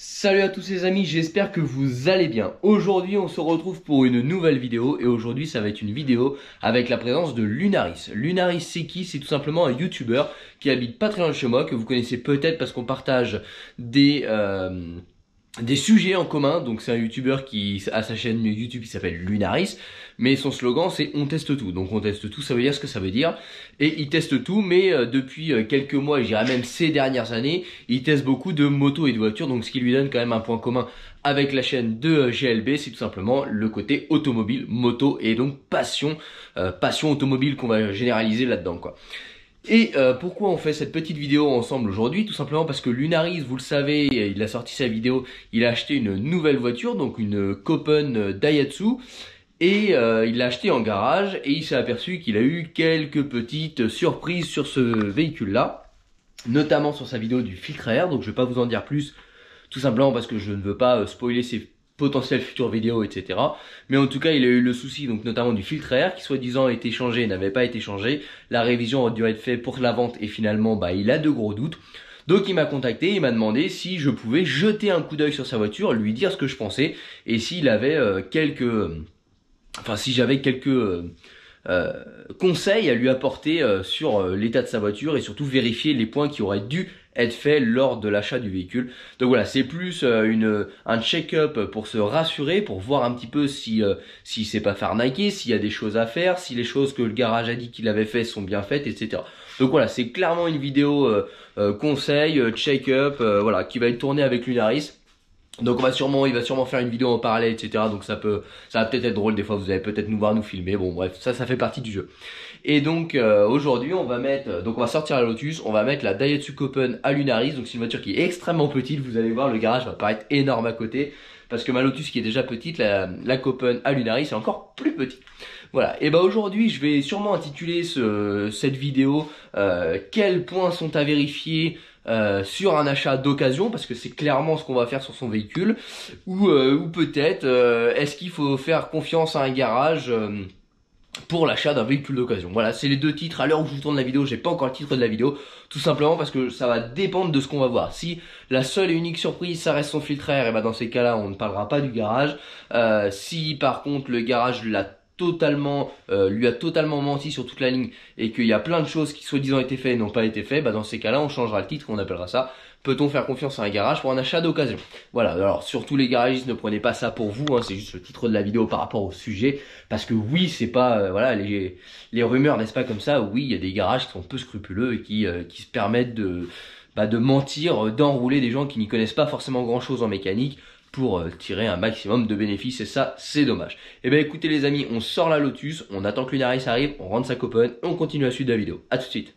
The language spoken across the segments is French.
Salut à tous les amis, j'espère que vous allez bien. Aujourd'hui on se retrouve pour une nouvelle vidéo et aujourd'hui ça va être une vidéo avec la présence de Lunaris. Lunaris c'est qui? C'est tout simplement un YouTuber qui habite pas très loin de chez moi, que vous connaissez peut-être parce qu'on partage des sujets en commun. Donc c'est un YouTuber qui a sa chaîne YouTube qui s'appelle Lunaris, mais son slogan c'est on teste tout. Donc on teste tout, ça veut dire ce que ça veut dire. Et il teste tout, mais depuis quelques mois, et je dirais même ces dernières années, il teste beaucoup de motos et de voitures. Donc ce qui lui donne quand même un point commun avec la chaîne de GLB, c'est tout simplement le côté automobile, moto et donc passion automobile qu'on va généraliser là-dedans quoi. Et pourquoi on fait cette petite vidéo ensemble aujourd'hui? Tout simplement parce que Lunaris, vous le savez, il a sorti sa vidéo, il a acheté une nouvelle voiture, donc une Copen Daihatsu. Et il l'a acheté en garage et il s'est aperçu qu'il a eu quelques petites surprises sur ce véhicule-là, notamment sur sa vidéo du filtre à air. Donc je vais pas vous en dire plus, tout simplement parce que je ne veux pas spoiler ses potentielles futures vidéos, etc. Mais en tout cas, il a eu le souci, donc notamment du filtre à air, qui soi-disant a été changé, n'avait pas été changé. La révision a dû être faite pour la vente et finalement, il a de gros doutes. Donc il m'a contacté, il m'a demandé si je pouvais jeter un coup d'œil sur sa voiture, lui dire ce que je pensais et s'il avait si j'avais quelques conseils à lui apporter sur l'état de sa voiture et surtout vérifier les points qui auraient dû être faits lors de l'achat du véhicule. Donc voilà, c'est plus un check-up pour se rassurer, pour voir un petit peu si s'est pas fait arnaquer, s'il y a des choses à faire, si les choses que le garage a dit qu'il avait fait sont bien faites, etc. Donc voilà, c'est clairement une vidéo conseil, check-up, voilà, qui va être tournée avec Lunaris. Donc il va sûrement faire une vidéo en parallèle, etc. Donc ça va peut-être être drôle, des fois vous allez peut-être nous voir nous filmer. Bon bref, ça fait partie du jeu. Et donc aujourd'hui on va sortir la Lotus, on va mettre la Daihatsu Copen à Lunaris. Donc c'est une voiture qui est extrêmement petite, vous allez voir le garage va paraître énorme à côté. Parce que ma Lotus qui est déjà petite, la Copen à Lunaris est encore plus petite. Voilà, et aujourd'hui je vais sûrement intituler cette vidéo quels points sont à vérifier sur un achat d'occasion, parce que c'est clairement ce qu'on va faire sur son véhicule, ou peut-être est-ce qu'il faut faire confiance à un garage pour l'achat d'un véhicule d'occasion. Voilà, c'est les deux titres. À l'heure où je vous tourne la vidéo, j'ai pas encore le titre de la vidéo, tout simplement parce que ça va dépendre de ce qu'on va voir. Si la seule et unique surprise ça reste son filtre à air, et dans ces cas-là on ne parlera pas du garage. Si par contre le garage lui a totalement menti sur toute la ligne et qu'il y a plein de choses qui soi-disant étaient faites et n'ont pas été faites, dans ces cas-là on changera le titre, on appellera ça peut-on faire confiance à un garage pour un achat d'occasion. Voilà, alors surtout les garagistes, ne prenez pas ça pour vous, c'est juste le titre de la vidéo par rapport au sujet, parce que oui, c'est pas voilà, les rumeurs n'est-ce pas comme ça. Oui, il y a des garages qui sont peu scrupuleux et qui se permettent de mentir, d'enrouler des gens qui n'y connaissent pas forcément grand-chose en mécanique pour tirer un maximum de bénéfices, et ça c'est dommage. Et écoutez les amis, on sort la Lotus, on attend que Lunaris arrive, on rentre sa Copen et on continue la suite de la vidéo. A tout de suite.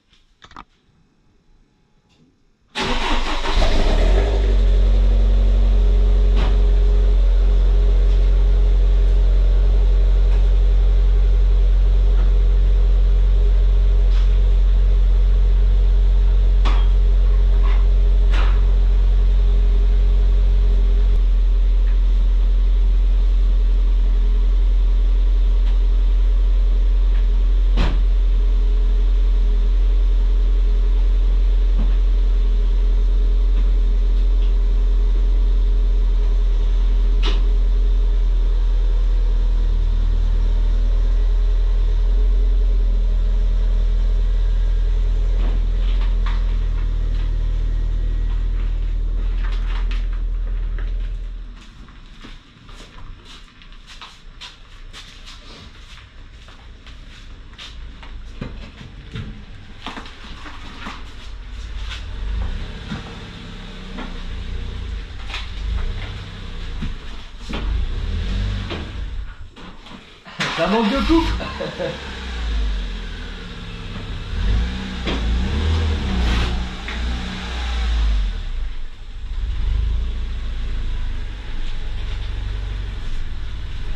Ça manque de coupe.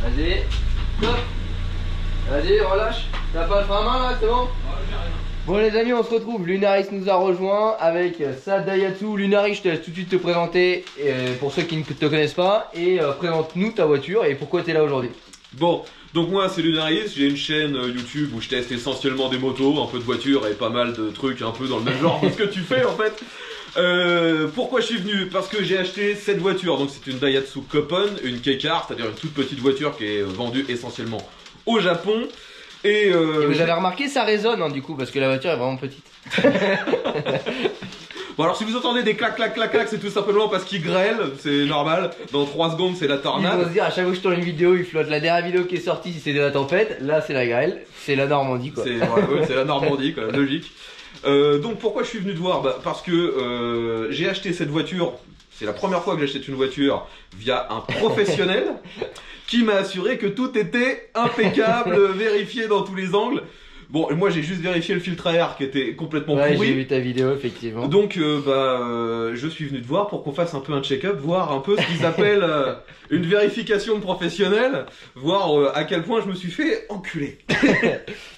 Vas-y, stop. Vas-y, relâche. T'as pas le frein à main là, c'est bon? Bon les amis, on se retrouve, Lunaris nous a rejoint avec sa Daihatsu. Lunaris, je te laisse tout de suite te présenter pour ceux qui ne te connaissent pas, et présente-nous ta voiture et pourquoi tu es là aujourd'hui. Bon, donc moi c'est Lunaris, j'ai une chaîne YouTube où je teste essentiellement des motos, un peu de voitures et pas mal de trucs un peu dans le même genre que ce que tu fais en fait. Pourquoi je suis venu? Parce que j'ai acheté cette voiture. Donc c'est une Daihatsu Coupon, une K-Car, c'est-à-dire une toute petite voiture qui est vendue essentiellement au Japon. Et vous avez remarqué, ça résonne hein, du coup, parce que la voiture est vraiment petite. Bon alors si vous entendez des clac clac clac clac, c'est tout simplement parce qu'il grêle, c'est normal. Dans 3 secondes c'est la Ils tornade. vont se dire à chaque fois que je tourne une vidéo, il flotte. La dernière vidéo qui est sortie, si c'est de la tempête, là c'est la grêle, c'est la Normandie quoi. C'est ouais, la Normandie quoi, logique. Donc pourquoi je suis venu te voir? Parce que j'ai acheté cette voiture, c'est la première fois que j'achète une voiture via un professionnel qui m'a assuré que tout était impeccable, vérifié dans tous les angles. Bon, moi j'ai juste vérifié le filtre à air qui était complètement pourri. J'ai vu ta vidéo effectivement. Donc je suis venu te voir pour qu'on fasse un peu un check-up, voir un peu ce qu'ils appellent une vérification professionnelle, voir à quel point je me suis fait enculer.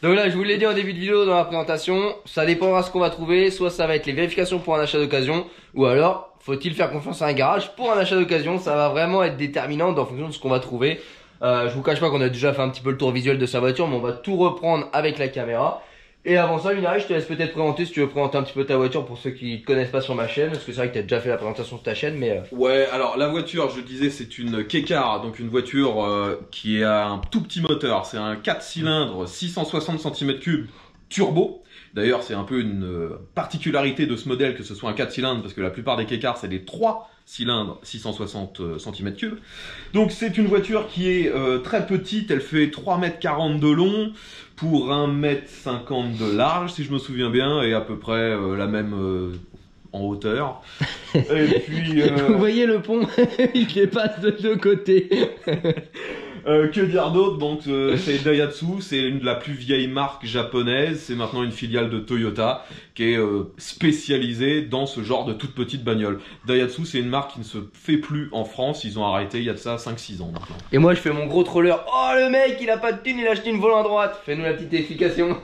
Donc là, je vous l'ai dit en début de vidéo dans la présentation, ça dépendra de ce qu'on va trouver, soit ça va être les vérifications pour un achat d'occasion, ou alors faut-il faire confiance à un garage pour un achat d'occasion. Ça va vraiment être déterminant en fonction de ce qu'on va trouver. Je vous cache pas qu'on a déjà fait un petit peu le tour visuel de sa voiture, mais on va tout reprendre avec la caméra. Et avant ça, Lunari, je te laisse peut-être présenter, si tu veux présenter un petit peu ta voiture pour ceux qui ne connaissent pas sur ma chaîne, parce que c'est vrai que tu as déjà fait la présentation de ta chaîne, mais... Ouais, alors la voiture, je disais, c'est une K-Car, donc une voiture qui a un tout petit moteur. C'est un 4 cylindres, 660 cm3 turbo. D'ailleurs, c'est un peu une particularité de ce modèle que ce soit un 4 cylindres, parce que la plupart des K-Cars, c'est des 3 cylindres, 660 cm3. Donc c'est une voiture qui est très petite, elle fait 3,40 m de long pour 1,50 m de large, si je me souviens bien, et à peu près la même en hauteur. Et puis... Vous voyez le pont, il dépasse de deux côtés. Que dire d'autre? Donc c'est Daihatsu, c'est une de la plus vieille marque japonaise, c'est maintenant une filiale de Toyota qui est spécialisée dans ce genre de toute petite bagnole. Daihatsu c'est une marque qui ne se fait plus en France, ils ont arrêté il y a de ça 5-6 ans maintenant. Et moi je fais mon gros troller, oh le mec il a pas de thune, il a acheté une volant à droite. Fais-nous la petite explication.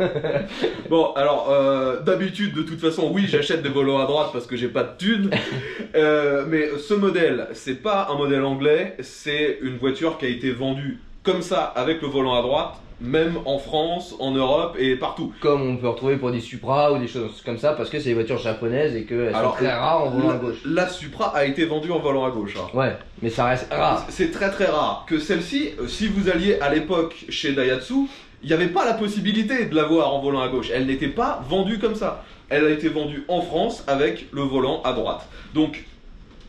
Bon alors d'habitude de toute façon oui j'achète des volants à droite parce que j'ai pas de thune. Mais ce modèle c'est pas un modèle anglais, c'est une voiture qui a été vendue comme ça avec le volant à droite, même en France, en Europe et partout. Comme on peut retrouver pour des Supra ou des choses comme ça, parce que c'est des voitures japonaises et qu'elles sont très rares en volant à gauche. La Supra a été vendue en volant à gauche. Hein. Ouais, mais ça reste rare. C'est très très rare. Que celle-ci, si vous alliez à l'époque chez Daihatsu, il n'y avait pas la possibilité de l'avoir en volant à gauche. Elle n'était pas vendue comme ça. Elle a été vendue en France avec le volant à droite. Donc,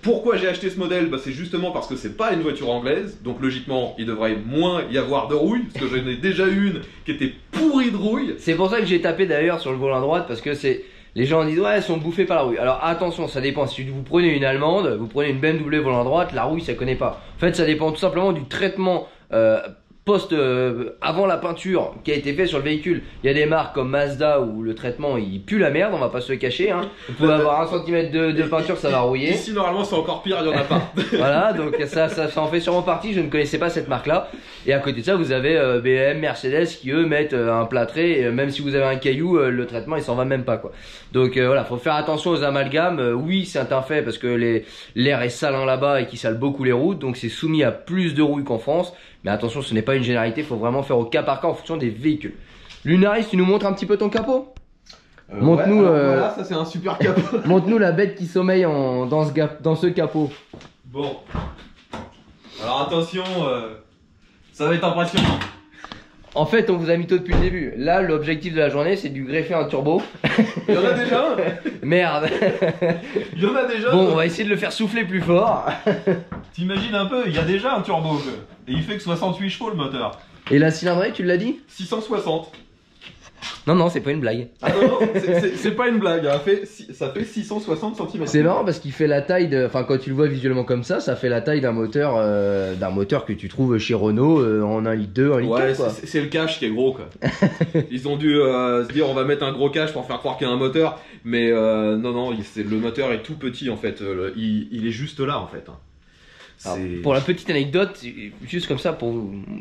pourquoi j'ai acheté ce modèle? C'est justement parce que c'est pas une voiture anglaise, donc logiquement il devrait moins y avoir de rouille, parce que j'en ai déjà une qui était pourrie de rouille. C'est pour ça que j'ai tapé d'ailleurs sur le volant à droite, parce que c'est... Les gens disent ouais elles sont bouffées par la rouille. Alors attention, ça dépend. Si vous prenez une allemande, vous prenez une BMW volant à droite, la rouille ça connaît pas. En fait ça dépend tout simplement du traitement avant la peinture qui a été fait sur le véhicule. Il y a des marques comme Mazda où le traitement il pue la merde, on va pas se le cacher hein. Vous pouvez avoir 1 cm de peinture, ça va rouiller. Ici normalement c'est encore pire, il y en a pas. Voilà, donc ça en fait sûrement partie, je ne connaissais pas cette marque là. Et à côté de ça vous avez BM, Mercedes qui eux mettent un plâtré, et même si vous avez un caillou, le traitement il s'en va même pas quoi. Donc voilà, faut faire attention aux amalgames. Oui c'est un fait parce que l'air est salin là-bas et qui sale beaucoup les routes, donc c'est soumis à plus de rouille qu'en France. Mais attention, ce n'est pas une généralité, il faut vraiment faire au cas par cas en fonction des véhicules. Lunaris, tu nous montres un petit peu ton capot? Montre-nous voilà, ça c'est un super capot. montre-nous la bête qui sommeille dans ce capot. Bon. Alors attention, ça va être impressionnant. En fait, on vous a mytho depuis le début. Là, l'objectif de la journée, c'est de lui greffer un turbo. Il y en a déjà un. Merde. Il y en a déjà. Bon, on va essayer de le faire souffler plus fort. T'imagines un peu, il y a déjà un turbo. Et il fait que 68 chevaux le moteur. Et la cylindrée, tu l'as dit? 660. Non, c'est pas une blague. Ah non, c'est pas une blague, hein. Ça fait 660 cm. C'est marrant parce qu'il fait la taille de... Enfin, quand tu le vois visuellement comme ça fait la taille d'un moteur que tu trouves chez Renault en 1,2 litre, 1,4 litre. Ouais, quoi. C'est le cache qui est gros, quoi. Ils ont dû se dire, on va mettre un gros cache pour faire croire qu'il y a un moteur. Mais non, le moteur est tout petit, en fait. Il est juste là, en fait. Alors, pour la petite anecdote, juste comme ça, pour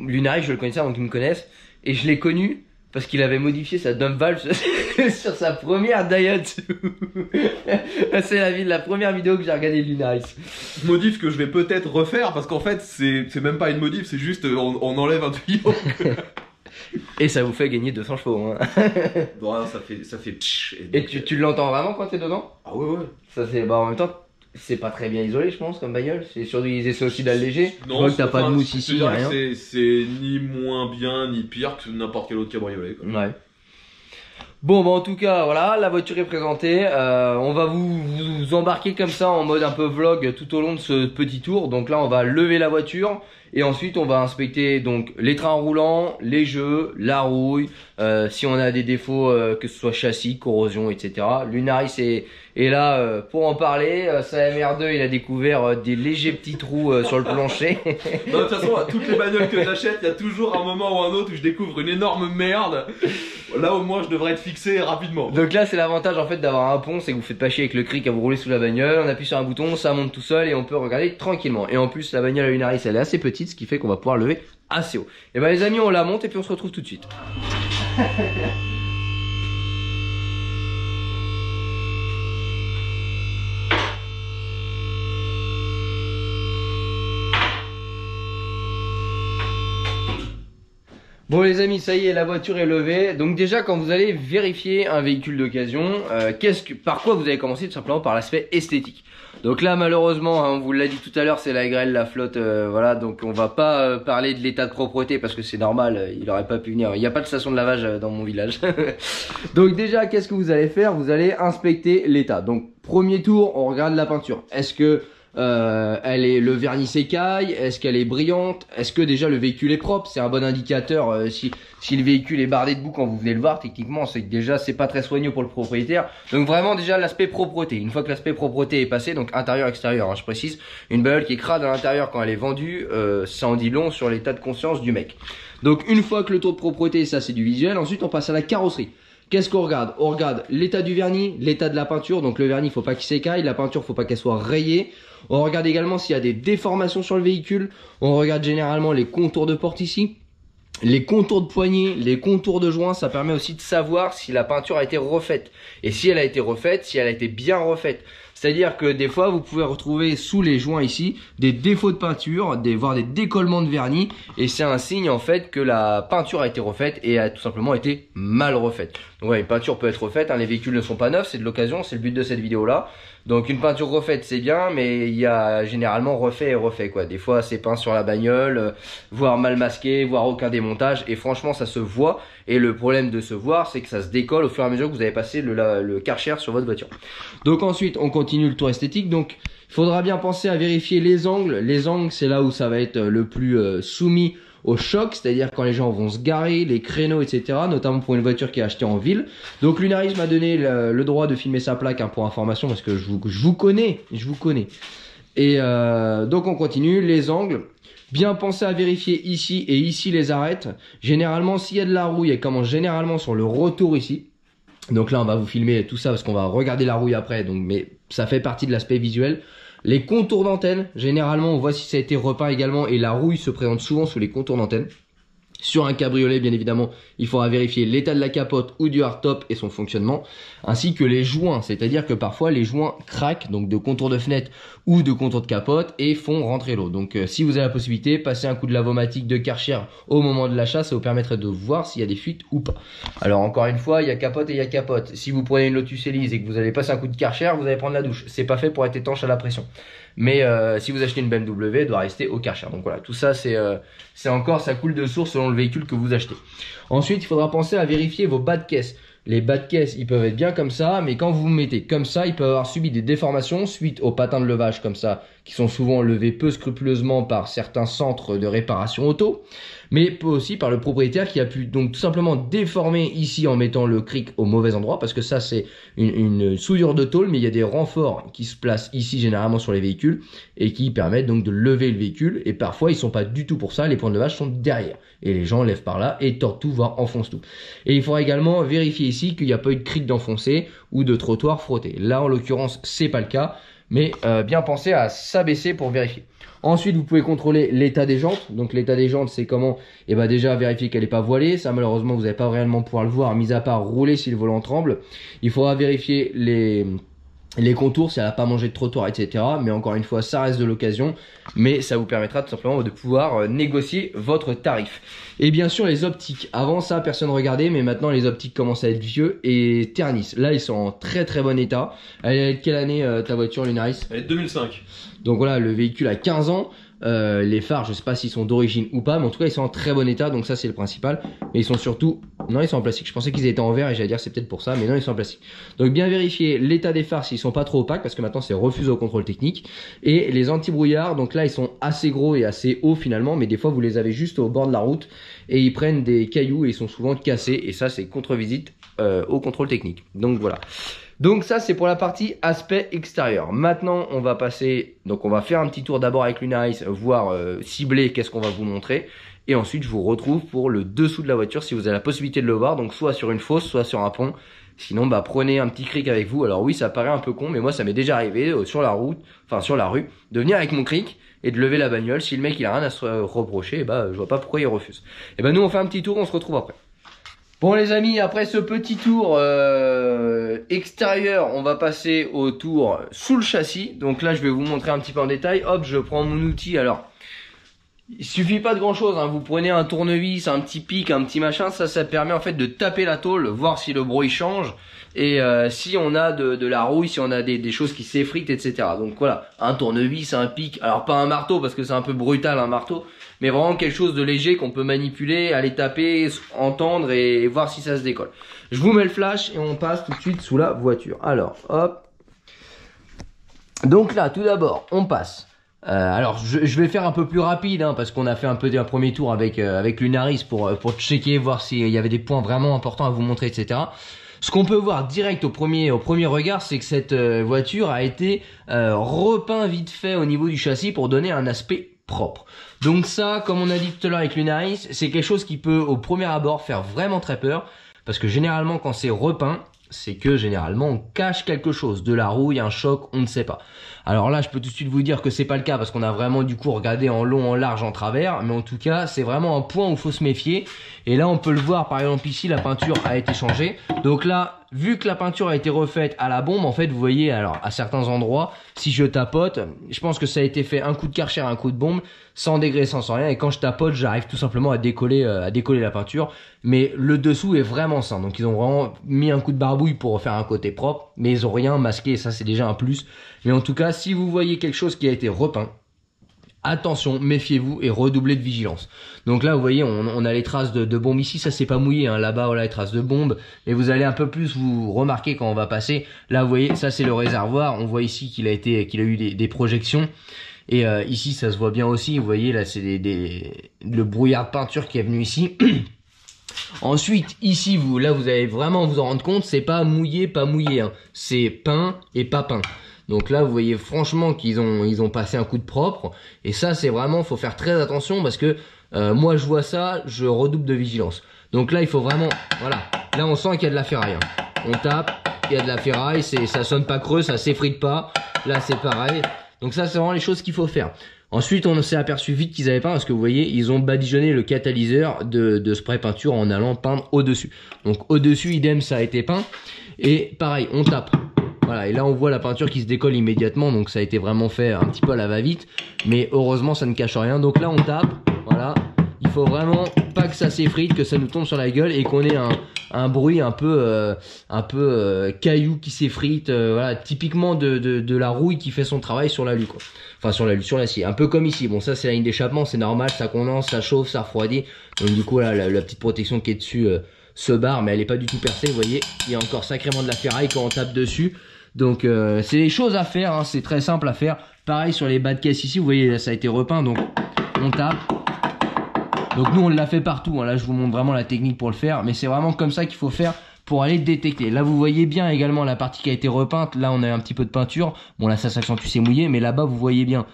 Lunari, je le connaissais avant qu'il me connaisse. Et je l'ai connu parce qu'il avait modifié sa dump valve sur sa première Daihatsu. C'est la première vidéo que j'ai regardé de Lunaris. Modif que je vais peut-être refaire parce qu'en fait c'est même pas une modif, c'est juste on enlève un tuyau. Et ça vous fait gagner 200 chevaux. Hein. Bon, ça fait psh, Et tu l'entends vraiment quand t'es dedans? Ah ouais, ouais. Ça c'est, bah en même temps, c'est pas très bien isolé, je pense, comme bagnole. C'est surtout ils essaient aussi d'alléger. Non, Je vois que t'as pas de mousse ici, rien. C'est ni moins bien ni pire que n'importe quel autre cabriolet. Quoi. Ouais. Bon, bah en tout cas, voilà, la voiture est présentée. On va vous embarquer comme ça en mode un peu vlog tout au long de ce petit tour. Donc là, on va lever la voiture et ensuite on va inspecter donc les trains roulants, les jeux, la rouille, si on a des défauts, que ce soit châssis, corrosion, etc. Lunaris est là pour en parler. Sa MR2, il a découvert des légers petits trous sur le plancher. Non, de toute façon, à toutes les bagnoles que j'achète, il y a toujours un moment ou un autre où je découvre une énorme merde. Là, au moins, je devrais être fixé rapidement. Donc là, c'est l'avantage en fait d'avoir un pont, c'est que vous faites pas chier avec le cric à vous rouler sous la bagnole. On appuie sur un bouton, ça monte tout seul et on peut regarder tranquillement. Et en plus, la bagnole à Lunaris, elle est assez petite, ce qui fait qu'on va pouvoir lever assez haut. Et ben les amis, on la monte et puis on se retrouve tout de suite. Bon les amis, ça y est, la voiture est levée. Donc déjà, quand vous allez vérifier un véhicule d'occasion, par quoi vous allez commencer? Tout simplement par l'aspect esthétique. Donc là, malheureusement, on vous l'a dit tout à l'heure, c'est la grêle, la flotte, voilà. Donc on va pas parler de l'état de propreté parce que c'est normal, il aurait pas pu venir. Il n'y a pas de station de lavage dans mon village. Donc déjà, qu'est-ce que vous allez faire? Vous allez inspecter l'état. Donc premier tour, on regarde la peinture. Est-ce que le vernis s'écaille? Est-ce qu'elle est brillante? Est-ce que déjà le véhicule est propre? C'est un bon indicateur. Si le véhicule est bardé de boue quand vous venez le voir, techniquement c'est que déjà c'est pas très soigneux pour le propriétaire. Donc vraiment déjà l'aspect propreté. Une fois que l'aspect propreté est passé, donc intérieur extérieur, hein, je précise, une bagnole qui est crade à l'intérieur quand elle est vendue, ça en dit long sur l'état de conscience du mec. Donc une fois que le tour de propreté, ça c'est du visuel, ensuite on passe à la carrosserie. Qu'est-ce qu'on regarde? On regarde l'état du vernis, l'état de la peinture. Donc le vernis, faut pas qu'il s'écaille, la peinture, faut pas qu'elle soit rayée. On regarde également s'il y a des déformations sur le véhicule. On regarde généralement les contours de porte ici, les contours de poignée, les contours de joints. Ça permet aussi de savoir si la peinture a été refaite. Et si elle a été refaite, si elle a été bien refaite. C'est-à-dire que des fois, vous pouvez retrouver sous les joints ici des défauts de peinture, voire des décollements de vernis. Et c'est un signe en fait que la peinture a été refaite et a tout simplement été mal refaite. Donc ouais, une peinture peut être refaite, hein, les véhicules ne sont pas neufs, c'est de l'occasion, c'est le but de cette vidéo-là. Donc une peinture refaite c'est bien, mais il y a généralement refait et refait quoi. Des fois c'est peint sur la bagnole, voire mal masqué, voire aucun démontage. Et franchement ça se voit. Et le problème de se voir, c'est que ça se décolle au fur et à mesure que vous avez passé le Karcher sur votre voiture. Donc ensuite on continue le tour esthétique. Donc il faudra bien penser à vérifier les angles. Les angles c'est là où ça va être le plus soumis au choc, c'est-à-dire quand les gens vont se garer, les créneaux, etc. Notamment pour une voiture qui est achetée en ville. Donc Lunaris m'a donné le droit de filmer sa plaque, hein, pour information, parce que je vous connais. Et donc on continue, les angles. Bien penser à vérifier ici et ici les arêtes. Généralement, s'il y a de la rouille, elle commence généralement sur le retour ici. Donc là, on va vous filmer tout ça parce qu'on va regarder la rouille après. Donc, mais ça fait partie de l'aspect visuel. Les contours d'antenne, généralement on voit si ça a été repeint également et la rouille se présente souvent sous les contours d'antenne. Sur un cabriolet, bien évidemment, il faudra vérifier l'état de la capote ou du hardtop et son fonctionnement, ainsi que les joints, c'est-à-dire que parfois les joints craquent, donc de contour de fenêtre ou de contour de capote, et font rentrer l'eau. Donc si vous avez la possibilité, passez un coup de lavomatique de Karcher au moment de l'achat, ça vous permettrait de voir s'il y a des fuites ou pas. Alors encore une fois, il y a capote et il y a capote. Si vous prenez une Lotus Elise et que vous allez passer un coup de Karcher, vous allez prendre la douche. C'est pas fait pour être étanche à la pression. Mais si vous achetez une BMW, elle doit rester au Karcher. Donc voilà, tout ça c'est encore, ça coule de source selon le véhicule que vous achetez. Ensuite, il faudra penser à vérifier vos bas de caisse. Les bas de caisse, ils peuvent être bien comme ça, mais quand vous vous mettez comme ça, ils peuvent avoir subi des déformations suite aux patins de levage comme ça, qui sont souvent levés peu scrupuleusement par certains centres de réparation auto, mais peut aussi par le propriétaire qui a pu donc tout simplement déformer ici en mettant le cric au mauvais endroit, parce que ça c'est une soudure de tôle, mais il y a des renforts qui se placent ici généralement sur les véhicules et qui permettent donc de lever le véhicule, et parfois ils sont pas du tout pour ça, les points de levage sont derrière et les gens lèvent par là et tordent tout, voire enfoncent tout. Et il faudra également vérifier ici qu'il n'y a pas eu de cric d'enfoncé ou de trottoir frotté. Là en l'occurrence c'est pas le cas, mais bien penser à s'abaisser pour vérifier. Ensuite, vous pouvez contrôler l'état des jantes. Donc l'état des jantes, c'est comment? Et ben déjà vérifier qu'elle n'est pas voilée. Ça malheureusement vous n'allez pas réellement pouvoir le voir, mis à part rouler si le volant tremble. Il faudra vérifier Les contours, si elle n'a pas mangé de trottoir, etc. Mais encore une fois, ça reste de l'occasion. Mais ça vous permettra tout simplement de pouvoir négocier votre tarif. Et bien sûr, les optiques. Avant ça, personne ne regardait. Mais maintenant, les optiques commencent à être vieux et ternissent. Là, ils sont en très très bon état. Elle est de quelle année ta voiture, Lunaris? Elle est de 2005. Donc voilà, le véhicule a 15 ans. Les phares, je sais pas s'ils sont d'origine ou pas, mais en tout cas ils sont en très bon état, donc ça c'est le principal. Mais ils sont surtout, non, ils sont en plastique. Je pensais qu'ils étaient en verre et j'allais dire c'est peut-être pour ça, mais non, ils sont en plastique. Donc bien vérifier l'état des phares s'ils sont pas trop opaques, parce que maintenant c'est refusé au contrôle technique. Et les anti-brouillards, donc là ils sont assez gros et assez hauts finalement, mais des fois vous les avez juste au bord de la route et ils prennent des cailloux et ils sont souvent cassés, et ça c'est contre-visite au contrôle technique. Donc voilà. Donc ça c'est pour la partie aspect extérieur. Maintenant on va passer, donc on va faire un petit tour d'abord avec Lunaris, voir cibler qu'est-ce qu'on va vous montrer. Et ensuite je vous retrouve pour le dessous de la voiture si vous avez la possibilité de le voir. Donc soit sur une fosse, soit sur un pont. Sinon bah prenez un petit cric avec vous. Alors oui ça paraît un peu con, mais moi ça m'est déjà arrivé sur la route, enfin sur la rue, de venir avec mon cric et de lever la bagnole. Si le mec il a rien à se reprocher, bah je vois pas pourquoi il refuse. Et bah nous on fait un petit tour, on se retrouve après. Bon les amis, après ce petit tour extérieur, on va passer au tour sous le châssis. Donc là je vais vous montrer un petit peu en détail. Hop, je prends mon outil. Alors, il suffit pas de grand chose, hein. Vous prenez un tournevis, un petit pic, un petit machin. Ça permet en fait de taper la tôle, voir si le bruit change. Et si on a de la rouille, si on a des choses qui s'effritent, etc. Donc voilà, un tournevis, un pic. Alors pas un marteau parce que c'est un peu brutal un marteau. Mais vraiment quelque chose de léger qu'on peut manipuler, aller taper, entendre et voir si ça se décolle. Je vous mets le flash et on passe tout de suite sous la voiture. Alors, hop. Donc là, tout d'abord, on passe. Alors, je vais faire un peu plus rapide, hein, parce qu'on a fait un premier tour avec Lunaris pour checker, voir s'il y avait des points vraiment importants à vous montrer, etc. Ce qu'on peut voir direct au premier regard, c'est que cette voiture a été repeint vite fait au niveau du châssis pour donner un aspect propre. Donc ça, comme on a dit tout à l'heure avec Lunaris, c'est quelque chose qui peut au premier abord faire vraiment très peur, parce que généralement quand c'est repeint, c'est que généralement on cache quelque chose, de la rouille, un choc, on ne sait pas. Alors là je peux tout de suite vous dire que c'est pas le cas parce qu'on a vraiment du coup regardé en long, en large, en travers, mais en tout cas c'est vraiment un point où il faut se méfier. Et là on peut le voir, par exemple ici la peinture a été changée, donc là vu que la peinture a été refaite à la bombe, en fait vous voyez, alors à certains endroits, si je tapote, je pense que ça a été fait un coup de Karcher, un coup de bombe, sans dégraissant, sans rien, et quand je tapote j'arrive tout simplement à décoller la peinture. Mais le dessous est vraiment sain, donc ils ont vraiment mis un coup de barbouille pour faire un côté propre, mais ils ont rien masqué, et ça c'est déjà un plus. Mais en tout cas, si vous voyez quelque chose qui a été repeint, attention, méfiez-vous et redoublez de vigilance. Donc là, vous voyez, on a les traces de bombe ici, ça c'est pas mouillé, hein. Là-bas, voilà les traces de bombe, mais vous allez un peu plus vous remarquer quand on va passer. Là, vous voyez, ça c'est le réservoir, on voit ici qu'il a eu des projections. Et ici, ça se voit bien aussi, vous voyez, là c'est le brouillard de peinture qui est venu ici. Ensuite, ici, vous allez vraiment vous en rendre compte, c'est pas mouillé, hein. C'est peint et pas peint. Donc là, vous voyez franchement qu'ils ont passé un coup de propre. Et ça, c'est vraiment, faut faire très attention parce que moi, je vois ça, je redouble de vigilance. Donc là, il faut vraiment, voilà. Là, on sent qu'il y a de la ferraille, hein. On tape, il y a de la ferraille, ça sonne pas creux, ça s'effrite pas. Là, c'est pareil. Donc ça, c'est vraiment les choses qu'il faut faire. Ensuite, on s'est aperçu vite qu'ils avaient peint parce que vous voyez, ils ont badigeonné le catalyseur de spray peinture en allant peindre au-dessus. Donc au-dessus, idem, ça a été peint. Et pareil, on tape. Voilà, et là on voit la peinture qui se décolle immédiatement, donc ça a été vraiment fait un petit peu à la va-vite. Mais heureusement, ça ne cache rien. Donc là, on tape, voilà. Il faut vraiment pas que ça s'effrite, que ça nous tombe sur la gueule et qu'on ait un bruit un peu caillou qui s'effrite, voilà, typiquement de la rouille qui fait son travail sur l'alu, quoi. Enfin sur l'acier, un peu comme ici. Bon, ça c'est la ligne d'échappement, c'est normal, ça condense, ça chauffe, ça refroidit. Donc du coup là, la petite protection qui est dessus se barre, mais elle est pas du tout percée. Vous voyez, il y a encore sacrément de la ferraille quand on tape dessus. Donc c'est des choses à faire, hein, c'est très simple à faire. Pareil sur les bas de caisse ici, vous voyez là ça a été repeint, donc on tape. Donc nous on l'a fait partout, hein. Là je vous montre vraiment la technique pour le faire, mais c'est vraiment comme ça qu'il faut faire pour aller détecter. Là vous voyez bien également la partie qui a été repeinte, là on a un petit peu de peinture, bon là ça s'accentue, c'est mouillé, mais là-bas vous voyez bien,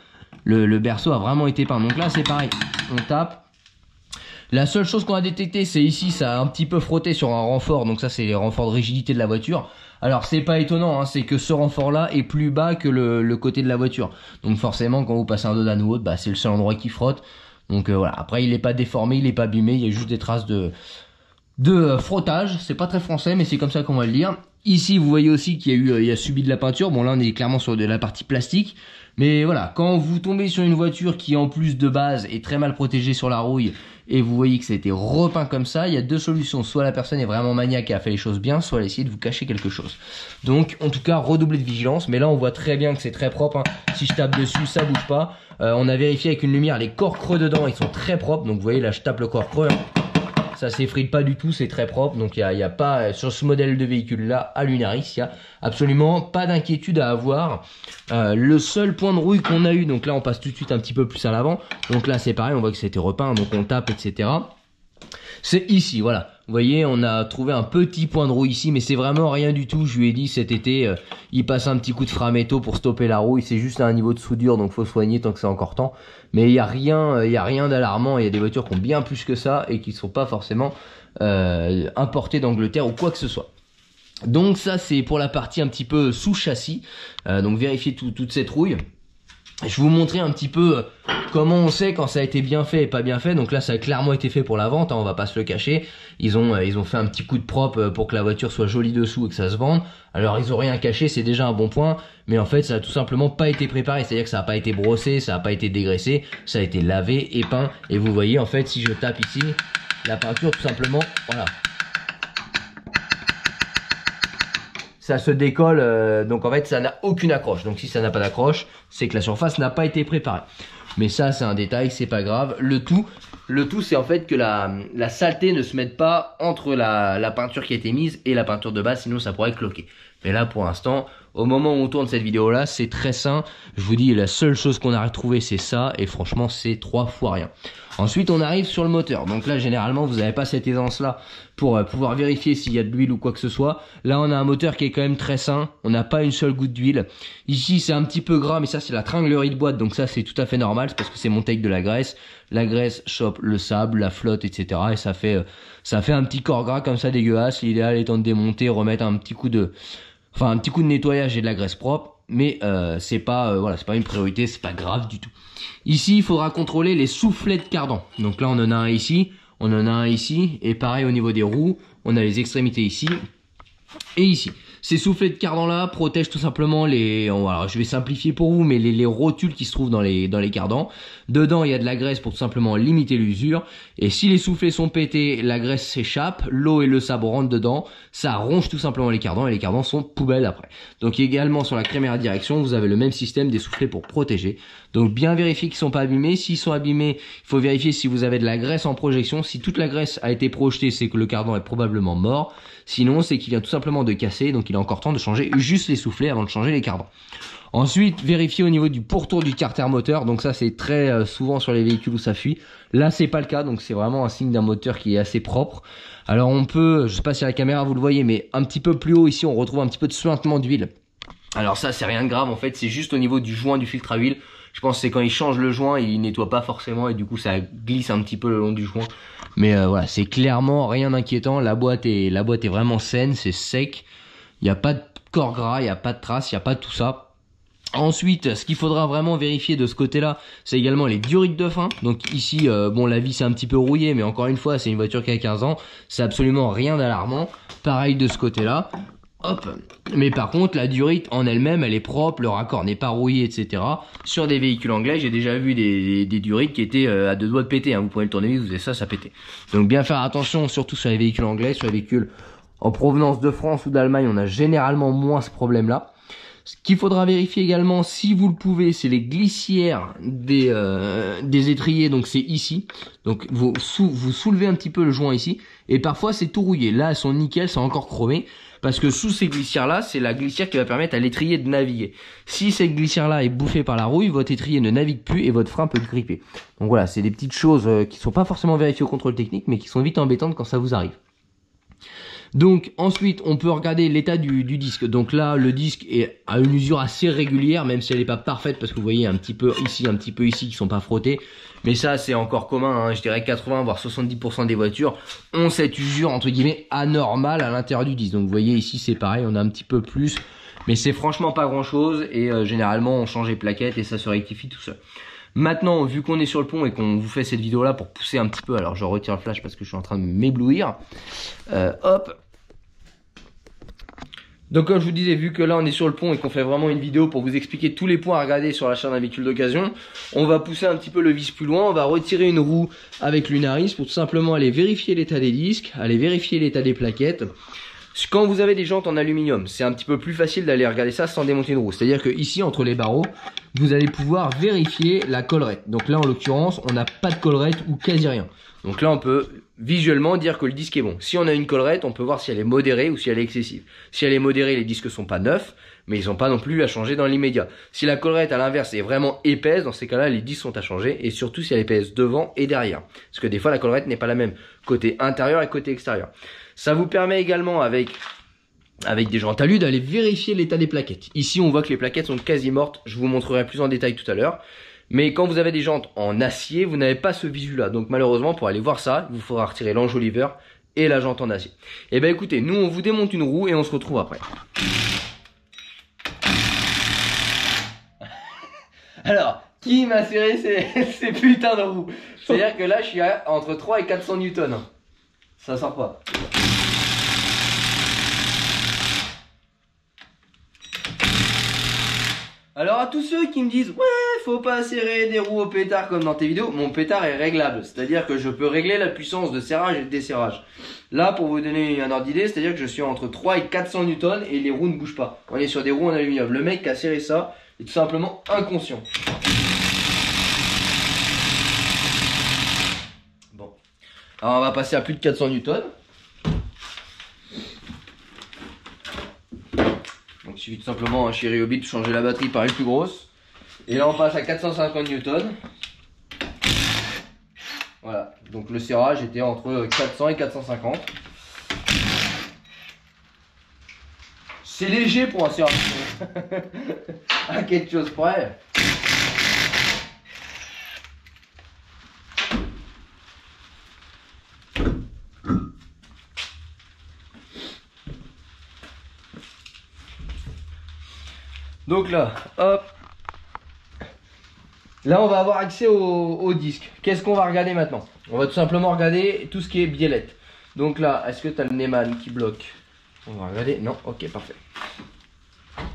le berceau a vraiment été peint. Donc là c'est pareil, on tape. La seule chose qu'on a détecté, c'est ici, ça a un petit peu frotté sur un renfort, donc ça c'est les renforts de rigidité de la voiture. Alors c'est pas étonnant, hein, c'est que ce renfort là est plus bas que le côté de la voiture. Donc forcément quand vous passez un dodan ou autre, bah, c'est le seul endroit qui frotte. Donc voilà, après il est pas déformé, il est pas abîmé, il y a juste des traces de frottage, c'est pas très français mais c'est comme ça qu'on va le dire. Ici, vous voyez aussi qu'il y a subi de la peinture. Bon, là, on est clairement sur de la partie plastique. Mais voilà, quand vous tombez sur une voiture qui, en plus de base, est très mal protégée sur la rouille, et vous voyez que ça a été repeint comme ça, il y a deux solutions. Soit la personne est vraiment maniaque et a fait les choses bien, soit elle a essayé de vous cacher quelque chose. Donc, en tout cas, redoubler de vigilance. Mais là, on voit très bien que c'est très propre, hein. Si je tape dessus, ça bouge pas. On a vérifié avec une lumière, les corps creux dedans, ils sont très propres. Donc, vous voyez, là, je tape le corps creux, hein. Ça s'effrite pas du tout, c'est très propre. Donc il y a pas, sur ce modèle de véhicule là à Lunaris, il y a absolument pas d'inquiétude à avoir. Le seul point de rouille qu'on a eu, donc là on passe tout de suite un petit peu plus à l'avant. Donc là c'est pareil, on voit que c'était repeint, donc on tape, etc. C'est ici, voilà. Vous voyez, on a trouvé un petit point de rouille ici, mais c'est vraiment rien du tout. Je lui ai dit cet été, il passe un petit coup de framéto pour stopper la rouille. C'est juste à un niveau de soudure, donc faut soigner tant que c'est encore temps. Mais il y a rien d'alarmant. Il y a des voitures qui ont bien plus que ça et qui ne sont pas forcément importées d'Angleterre ou quoi que ce soit. Donc ça, c'est pour la partie un petit peu sous châssis. Donc vérifiez toute cette rouille. Je vais vous montrer un petit peu comment on sait quand ça a été bien fait et pas bien fait. Donc là, ça a clairement été fait pour la vente, hein, on va pas se le cacher. Ils ont fait un petit coup de propre pour que la voiture soit jolie dessous et que ça se vende. Alors ils ont rien caché, c'est déjà un bon point. Mais en fait, ça a tout simplement pas été préparé. C'est-à-dire que ça a pas été brossé, ça a pas été dégraissé. Ça a été lavé et peint. Et vous voyez, en fait, si je tape ici, la peinture tout simplement, voilà. Ça se décolle, donc en fait ça n'a aucune accroche. Donc si ça n'a pas d'accroche, c'est que la surface n'a pas été préparée. Mais ça c'est un détail, c'est pas grave. Le tout c'est en fait que la saleté ne se mette pas entre la peinture qui a été mise et la peinture de base, sinon ça pourrait cloquer. Mais là pour l'instant, au moment où on tourne cette vidéo là, c'est très sain. Je vous dis, la seule chose qu'on a retrouvé c'est ça, et franchement c'est 3 fois rien. Ensuite on arrive sur le moteur. Donc là généralement vous n'avez pas cette aisance là pour pouvoir vérifier s'il y a de l'huile ou quoi que ce soit. Là on a un moteur qui est quand même très sain, on n'a pas une seule goutte d'huile. Ici c'est un petit peu gras, mais ça c'est la tringlerie de boîte, donc ça c'est tout à fait normal, c'est parce que c'est mon take de la graisse. La graisse chope le sable, la flotte, etc. Et ça fait un petit corps gras comme ça dégueulasse. L'idéal étant de démonter, remettre un petit coup de nettoyage et de la graisse propre. Mais c'est pas une priorité, c'est pas grave du tout. Ici il faudra contrôler les soufflets de cardan. Donc là on en a un ici, on en a un ici, et pareil au niveau des roues, on a les extrémités ici et ici. Ces soufflets de cardan là protègent tout simplement alors je vais simplifier pour vous, mais les rotules qui se trouvent dans les cardans. Dedans il y a de la graisse pour tout simplement limiter l'usure, et si les soufflets sont pétés, la graisse s'échappe, l'eau et le sable rentrent dedans, ça ronge tout simplement les cardans, et les cardans sont poubelles après. Donc également sur la crémière à direction, vous avez le même système, des soufflets pour protéger. Donc bien vérifier qu'ils sont pas abîmés. S'ils sont abîmés, il faut vérifier si vous avez de la graisse en projection. Si toute la graisse a été projetée, c'est que le cardan est probablement mort. Sinon, c'est qu'il vient tout simplement de casser, donc il est encore temps de changer juste les soufflets avant de changer les cardans. Ensuite, vérifier au niveau du pourtour du carter moteur. Donc ça, c'est très souvent sur les véhicules où ça fuit. Là, c'est pas le cas, donc c'est vraiment un signe d'un moteur qui est assez propre. Alors on peut, je sais pas si à la caméra vous le voyez, mais un petit peu plus haut ici, on retrouve un petit peu de suintement d'huile. Alors ça, c'est rien de grave en fait, c'est juste au niveau du joint du filtre à huile. Je pense que c'est quand il change le joint, il nettoie pas forcément et du coup ça glisse un petit peu le long du joint. Mais voilà, c'est clairement rien d'inquiétant. La boîte est vraiment saine, c'est sec. Il n'y a pas de corps gras, il n'y a pas de traces, il n'y a pas de tout ça. Ensuite, ce qu'il faudra vraiment vérifier de ce côté-là, c'est également les durites de frein. Donc ici, bon, la vis est un petit peu rouillée, mais encore une fois, c'est une voiture qui a 15 ans. C'est absolument rien d'alarmant. Pareil de ce côté-là. Hop. Mais par contre, la durite en elle-même, elle est propre, le raccord n'est pas rouillé, etc. Sur des véhicules anglais, j'ai déjà vu des durites qui étaient à 2 doigts de péter, hein. Vous prenez le tournevis, vous faisiez ça pétait. Donc bien faire attention, surtout sur les véhicules anglais. Sur les véhicules en provenance de France ou d'Allemagne, on a généralement moins ce problème-là. Ce qu'il faudra vérifier également, si vous le pouvez, c'est les glissières des étriers. Donc c'est ici. Donc vous soulevez un petit peu le joint ici. Et parfois c'est tout rouillé. Là elles sont nickel, c'est encore chromé. Parce que sous ces glissières là, c'est la glissière qui va permettre à l'étrier de naviguer. Si cette glissière là est bouffée par la rouille, votre étrier ne navigue plus et votre frein peut gripper. Donc voilà, c'est des petites choses qui sont pas forcément vérifiées au contrôle technique, mais qui sont vite embêtantes quand ça vous arrive. Donc ensuite on peut regarder l'état du disque. Donc là le disque est à une usure assez régulière, même si elle n'est pas parfaite, parce que vous voyez un petit peu ici qui sont pas frottés. Mais ça c'est encore commun, hein. Je dirais 80 voire 70% des voitures ont cette usure entre guillemets anormale à l'intérieur du disque. Donc vous voyez ici c'est pareil, on a un petit peu plus, mais c'est franchement pas grand chose. Et généralement on change les plaquettes et ça se rectifie tout seul. Maintenant, vu qu'on est sur le pont et qu'on vous fait cette vidéo là pour pousser un petit peu, alors je retire le flash parce que je suis en train de m'éblouir. Hop. Donc comme je vous disais, vu que là on est sur le pont et qu'on fait vraiment une vidéo pour vous expliquer tous les points à regarder sur l'achat d'un véhicule d'occasion, on va pousser un petit peu le vis plus loin, on va retirer une roue avec Lunaris pour tout simplement aller vérifier l'état des disques, aller vérifier l'état des plaquettes. Quand vous avez des jantes en aluminium, c'est un petit peu plus facile d'aller regarder ça sans démonter une roue. C'est-à-dire que ici, entre les barreaux, vous allez pouvoir vérifier la collerette. Donc là, en l'occurrence, on n'a pas de collerette ou quasi rien. Donc là, on peut visuellement dire que le disque est bon. Si on a une collerette, on peut voir si elle est modérée ou si elle est excessive. Si elle est modérée, les disques sont pas neufs, mais ils n'ont pas non plus à changer dans l'immédiat. Si la collerette, à l'inverse, est vraiment épaisse, dans ces cas-là, les disques sont à changer. Et surtout si elle est épaisse devant et derrière. Parce que des fois, la collerette n'est pas la même côté intérieur et côté extérieur. Ça vous permet également, avec des jantes alu, d'aller vérifier l'état des plaquettes. Ici, on voit que les plaquettes sont quasi mortes. Je vous montrerai plus en détail tout à l'heure. Mais quand vous avez des jantes en acier, vous n'avez pas ce visu-là. Donc malheureusement, pour aller voir ça, il vous faudra retirer l'enjoliveur et la jante en acier. Et ben écoutez, nous on vous démonte une roue et on se retrouve après. Alors, qui m'a serré ces putains de roues? C'est-à-dire que là, je suis à entre 3 et 400 newtons. Ça sort pas. Alors à tous ceux qui me disent ouais, faut pas serrer des roues au pétard comme dans tes vidéos, mon pétard est réglable, c'est-à-dire que je peux régler la puissance de serrage et de desserrage. Là, pour vous donner un ordre d'idée, c'est-à-dire que je suis entre 3 et 400 newtons et les roues ne bougent pas. On est sur des roues en aluminium. Le mec qui a serré ça est tout simplement inconscient. Bon, alors on va passer à plus de 400 newtons. Donc il suffit tout simplement chez Ryobi de changer la batterie par une plus grosse. Et là on passe à 450 newtons. Voilà, donc le serrage était entre 400 et 450. C'est léger pour un serrage. À quelque chose près. Donc là, hop. Là, on va avoir accès au disque. Qu'est-ce qu'on va regarder maintenant? On va tout simplement regarder tout ce qui est biellette. Donc là, est-ce que tu as le Neyman qui bloque? On va regarder. Non, ok, parfait.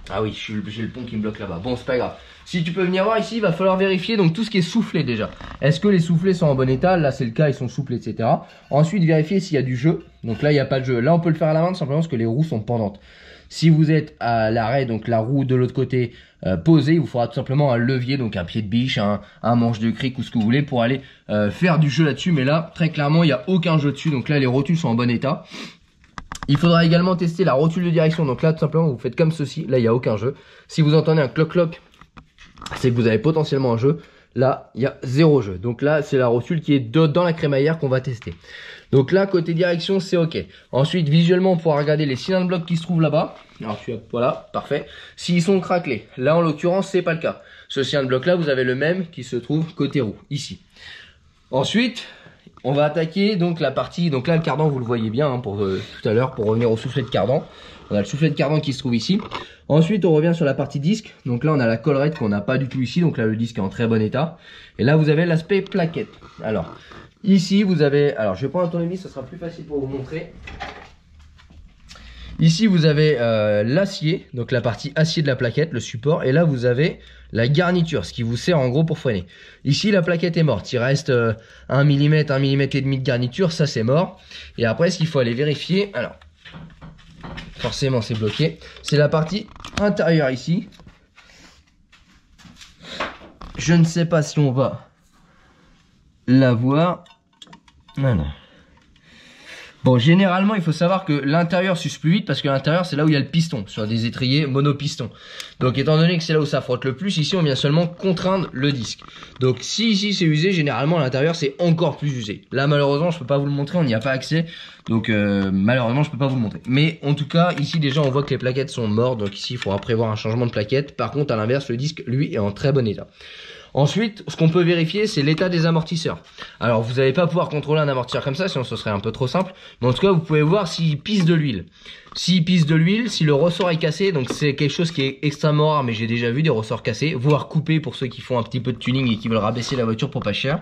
Ah oui, j'ai le pont qui me bloque là-bas. Bon, c'est pas grave. Si tu peux venir voir ici, il va falloir vérifier donc tout ce qui est soufflé déjà. Est-ce que les soufflets sont en bon état? Là, c'est le cas, ils sont soufflés, etc. Ensuite, vérifier s'il y a du jeu. Donc là, il n'y a pas de jeu. Là, on peut le faire à la main simplement parce que les roues sont pendantes. Si vous êtes à l'arrêt, donc la roue de l'autre côté posée, il vous faudra tout simplement un levier, donc un pied de biche, un manche de cric ou ce que vous voulez pour aller faire du jeu là-dessus. Mais là, très clairement, il n'y a aucun jeu dessus. Donc là, les rotules sont en bon état. Il faudra également tester la rotule de direction. Donc là, tout simplement, vous faites comme ceci. Là, il n'y a aucun jeu. Si vous entendez un cloc-cloc, c'est que vous avez potentiellement un jeu. Là, il y a zéro jeu. Donc là, c'est la rotule qui est dans la crémaillère qu'on va tester. Donc là, côté direction, c'est ok. Ensuite, visuellement, on pourra regarder les cylindres blocs qui se trouvent là-bas. Alors, voilà, parfait. S'ils sont craquelés, là, en l'occurrence, c'est pas le cas. Ce cylindre bloc-là, vous avez le même qui se trouve côté roue, ici. Ensuite, on va attaquer donc la partie. Donc là, le cardan, vous le voyez bien hein, pour tout à l'heure, pour revenir au soufflet de cardan. On a le soufflet de cardan qui se trouve ici. Ensuite, on revient sur la partie disque. Donc là, on a la collerette qu'on n'a pas du tout ici. Donc là, le disque est en très bon état. Et là, vous avez l'aspect plaquette. Alors, ici, vous avez... Alors, je vais prendre un tournevis, ça sera plus facile pour vous montrer. Ici, vous avez l'acier. Donc la partie acier de la plaquette, le support. Et là, vous avez la garniture, ce qui vous sert en gros pour freiner. Ici, la plaquette est morte. Il reste 1 mm, 1 mm et demi de garniture. Ça, c'est mort. Et après, ce qu'il faut aller vérifier... Alors... Forcément c'est bloqué. C'est la partie intérieure ici. Je ne sais pas si on va la voir. Voilà. Bon, généralement, il faut savoir que l'intérieur s'use plus vite parce que l'intérieur, c'est là où il y a le piston, sur des étriers monopiston. Donc, étant donné que c'est là où ça frotte le plus, ici, on vient seulement contraindre le disque. Donc, si ici c'est usé, généralement, à l'intérieur, c'est encore plus usé. Là, malheureusement, je peux pas vous le montrer, on n'y a pas accès. Donc, malheureusement, je peux pas vous le montrer. Mais, en tout cas, ici, déjà, on voit que les plaquettes sont mortes. Donc, ici, il faudra prévoir un changement de plaquette. Par contre, à l'inverse, le disque, lui, est en très bon état. Ensuite, ce qu'on peut vérifier, c'est l'état des amortisseurs. Alors, vous n'allez pas pouvoir contrôler un amortisseur comme ça, sinon ce serait un peu trop simple. Mais en tout cas, vous pouvez voir s'il pisse de l'huile. S'il pisse de l'huile, si le ressort est cassé, donc c'est quelque chose qui est extrêmement rare, mais j'ai déjà vu des ressorts cassés, voire coupés pour ceux qui font un petit peu de tuning et qui veulent rabaisser la voiture pour pas cher.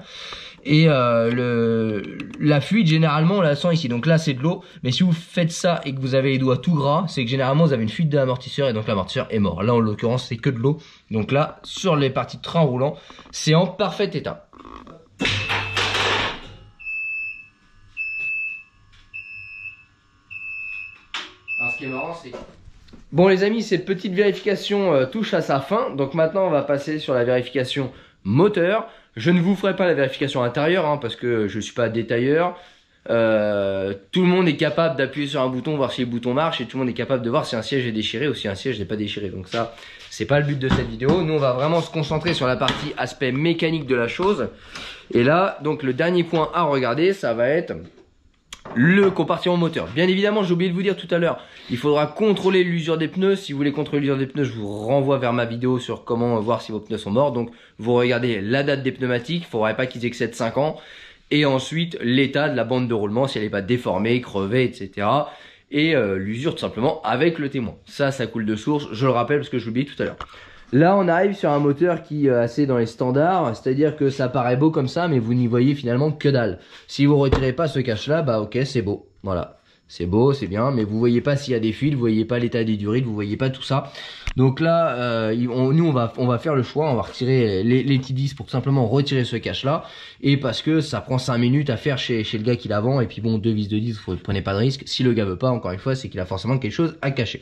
Et la fuite, généralement, on la sent ici. Donc là, c'est de l'eau. Mais si vous faites ça et que vous avez les doigts tout gras, c'est que généralement, vous avez une fuite de l'amortisseur et donc l'amortisseur est mort. Là, en l'occurrence, c'est que de l'eau. Donc là, sur les parties de train roulant, c'est en parfait état. Alors, ce qui est marrant, c'est... Bon les amis, cette petite vérification touche à sa fin. Donc maintenant, on va passer sur la vérification moteur. Je ne vous ferai pas la vérification intérieure hein, parce que je ne suis pas détailleur. Tout le monde est capable d'appuyer sur un bouton, voir si le bouton marche, et tout le monde est capable de voir si un siège est déchiré ou si un siège n'est pas déchiré. Donc ça, c'est pas le but de cette vidéo. Nous, on va vraiment se concentrer sur la partie aspect mécanique de la chose. Et là, donc le dernier point à regarder, ça va être le compartiment moteur. Bien évidemment, j'ai oublié de vous dire tout à l'heure, il faudra contrôler l'usure des pneus. Si vous voulez contrôler l'usure des pneus, je vous renvoie vers ma vidéo sur comment voir si vos pneus sont morts. Donc, vous regardez la date des pneumatiques, il ne faudrait pas qu'ils excèdent 5 ans. Et ensuite, l'état de la bande de roulement, si elle n'est pas déformée, crevée, etc. Et l'usure tout simplement avec le témoin. Ça coule de source, je le rappelle parce que je l'oubliais tout à l'heure. Là, on arrive sur un moteur qui est assez dans les standards, c'est-à-dire que ça paraît beau comme ça, mais vous n'y voyez finalement que dalle. Si vous retirez pas ce cache-là, bah ok, c'est beau, voilà. C'est beau, c'est bien, mais vous voyez pas s'il y a des fuites, vous voyez pas l'état des durites, vous voyez pas tout ça. Donc là, nous on va faire le choix, on va retirer les petits vis pour tout simplement retirer ce cache-là. Et parce que ça prend 5 minutes à faire chez le gars qui la vend, et puis bon, 2 vis de 10, vous prenez pas de risque. Si le gars veut pas, encore une fois, c'est qu'il a forcément quelque chose à cacher.